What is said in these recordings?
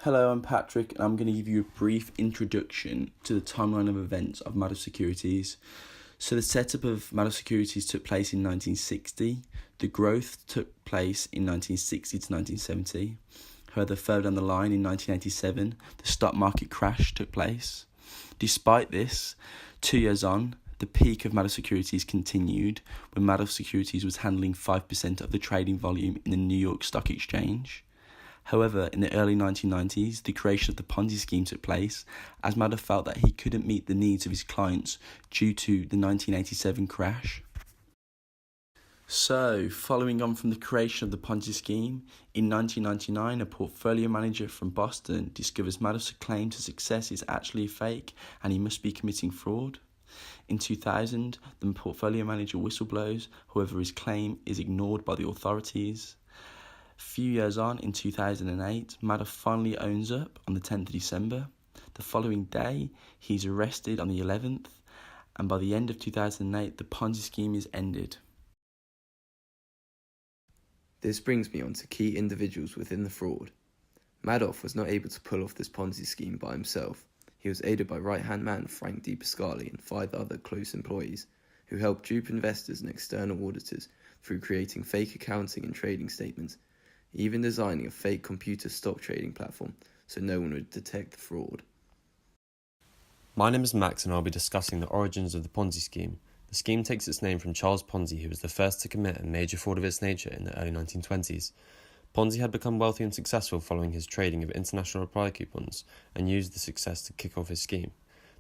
Hello, I'm Patrick, and I'm going to give you a brief introduction to the timeline of events of Madoff Securities. So the setup of Madoff Securities took place in 1960. The growth took place in 1960 to 1970. However, further down the line, in 1987, the stock market crash took place. Despite this, 2 years on, the peak of Madoff Securities continued when Madoff Securities was handling 5% of the trading volume in the New York Stock Exchange. However, in the early 1990s, the creation of the Ponzi scheme took place as Madoff felt that he couldn't meet the needs of his clients due to the 1987 crash. So, following on from the creation of the Ponzi scheme, in 1999, a portfolio manager from Boston discovers Madoff's claim to success is actually a fake and he must be committing fraud. In 2000, the portfolio manager whistleblows, however his claim is ignored by the authorities. A few years on, in 2008, Madoff finally owns up on the 10th of December. The following day, he's arrested on the 11th, and by the end of 2008, the Ponzi scheme is ended. This brings me on to key individuals within the fraud. Madoff was not able to pull off this Ponzi scheme by himself. He was aided by right-hand man Frank DePascali and 5 other close employees, who helped dupe investors and external auditors through creating fake accounting and trading statements, even designing a fake computer stock trading platform so no one would detect the fraud. My name is Max and I'll be discussing the origins of the Ponzi scheme. The scheme takes its name from Charles Ponzi, who was the first to commit a major fraud of its nature in the early 1920s. Ponzi had become wealthy and successful following his trading of international reply coupons and used the success to kick off his scheme.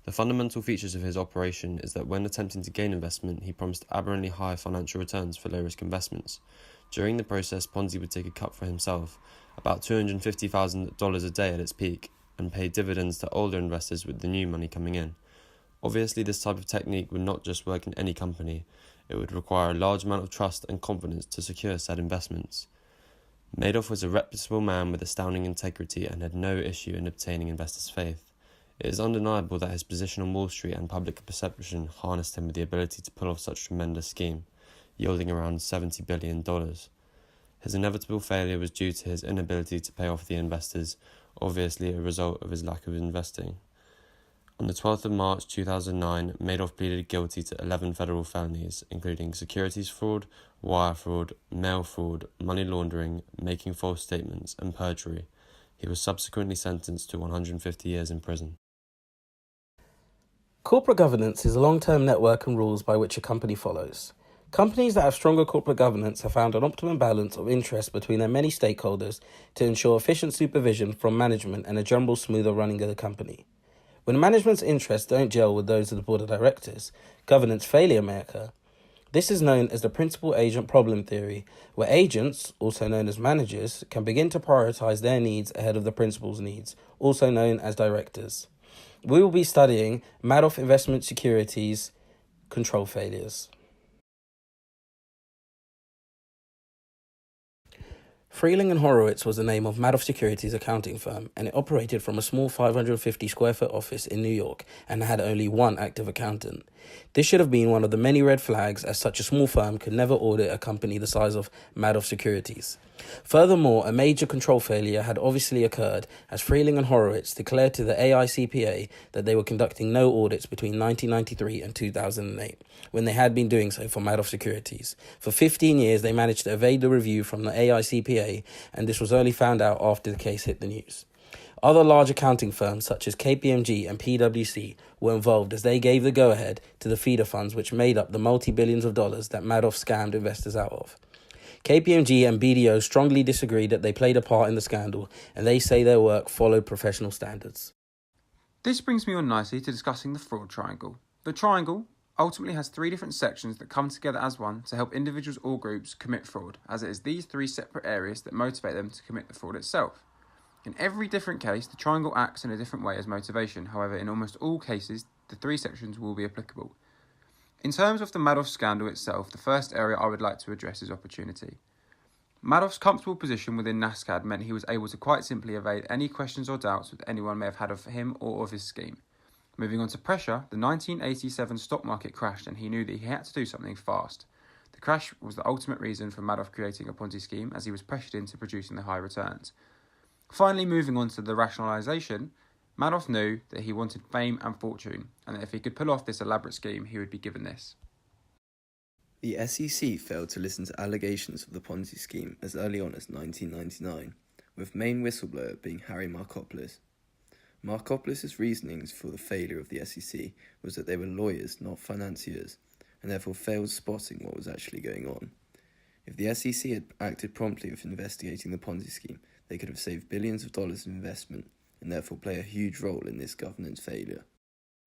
The fundamental features of his operation is that when attempting to gain investment, he promised aberrantly high financial returns for low-risk investments. During the process, Ponzi would take a cut for himself, about $250,000 a day at its peak, and pay dividends to older investors with the new money coming in. Obviously, this type of technique would not just work in any company. It would require a large amount of trust and confidence to secure said investments. Madoff was a reputable man with astounding integrity and had no issue in obtaining investors' faith. It is undeniable that his position on Wall Street and public perception harnessed him with the ability to pull off such a tremendous scheme, yielding around $70 billion. His inevitable failure was due to his inability to pay off the investors, obviously a result of his lack of investing. On the 12th of March 2009, Madoff pleaded guilty to 11 federal felonies, including securities fraud, wire fraud, mail fraud, money laundering, making false statements, and perjury. He was subsequently sentenced to 150 years in prison. Corporate governance is a long-term network and rules by which a company follows. Companies that have stronger corporate governance have found an optimum balance of interest between their many stakeholders to ensure efficient supervision from management and a general smoother running of the company. When management's interests don't gel with those of the board of directors, governance failure may occur. This is known as the principal-agent problem theory, where agents, also known as managers, can begin to prioritize their needs ahead of the principal's needs, also known as directors. We will be studying Madoff investment securities control failures. Freeling and Horowitz was the name of Madoff Securities accounting firm, and it operated from a small 550 square foot office in New York and had only one active accountant. This should have been one of the many red flags, as such a small firm could never audit a company the size of Madoff Securities. Furthermore, a major control failure had obviously occurred, as Freeling and Horowitz declared to the AICPA that they were conducting no audits between 1993 and 2008, when they had been doing so for Madoff Securities. For 15 years, they managed to evade the review from the AICPA, and this was only found out after the case hit the news. Other large accounting firms such as KPMG and PwC were involved, as they gave the go-ahead to the feeder funds which made up the multi-billions of dollars that Madoff scammed investors out of. KPMG and BDO strongly disagree that they played a part in the scandal, and they say their work followed professional standards. This brings me on nicely to discussing the fraud triangle. The triangle ultimately has 3 different sections that come together as one to help individuals or groups commit fraud, as it is these 3 separate areas that motivate them to commit the fraud itself. In every different case, the triangle acts in a different way as motivation. However, in almost all cases, the 3 sections will be applicable. In terms of the Madoff scandal itself, the first area I would like to address is opportunity. Madoff's comfortable position within NASCAD meant he was able to quite simply evade any questions or doubts that anyone may have had of him or of his scheme. Moving on to pressure, the 1987 stock market crashed and he knew that he had to do something fast. The crash was the ultimate reason for Madoff creating a Ponzi scheme, as he was pressured into producing the high returns. Finally, moving on to the rationalisation, Madoff knew that he wanted fame and fortune, and that if he could pull off this elaborate scheme, he would be given this. The SEC failed to listen to allegations of the Ponzi scheme as early on as 1999, with main whistleblower being Harry Markopolos. Markopolos' reasonings for the failure of the SEC was that they were lawyers, not financiers, and therefore failed spotting what was actually going on. If the SEC had acted promptly with investigating the Ponzi scheme, they could have saved billions of dollars in investment and therefore play a huge role in this governance failure.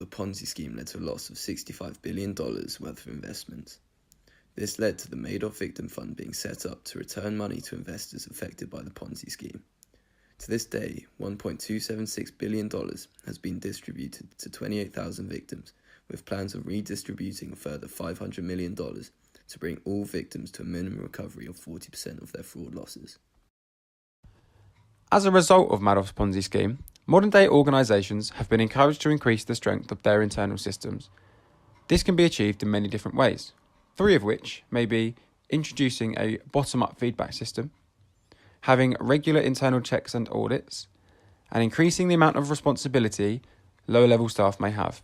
The Ponzi scheme led to a loss of $65 billion worth of investments. This led to the Madoff Victim Fund being set up to return money to investors affected by the Ponzi scheme. To this day, $1.276 billion has been distributed to 28,000 victims, with plans of redistributing a further $500 million to bring all victims to a minimum recovery of 40% of their fraud losses. As a result of Madoff's Ponzi scheme, modern-day organisations have been encouraged to increase the strength of their internal systems. This can be achieved in many different ways, 3 of which may be introducing a bottom-up feedback system, having regular internal checks and audits, and increasing the amount of responsibility lower-level staff may have.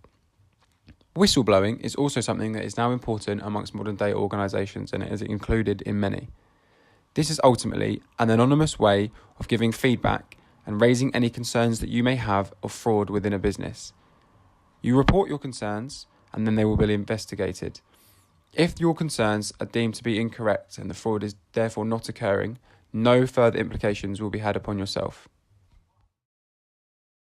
Whistleblowing is also something that is now important amongst modern-day organisations, and it is included in many. This is ultimately an anonymous way of giving feedback and raising any concerns that you may have of fraud within a business. You report your concerns, and then they will be investigated. If your concerns are deemed to be incorrect and the fraud is therefore not occurring, no further implications will be had upon yourself.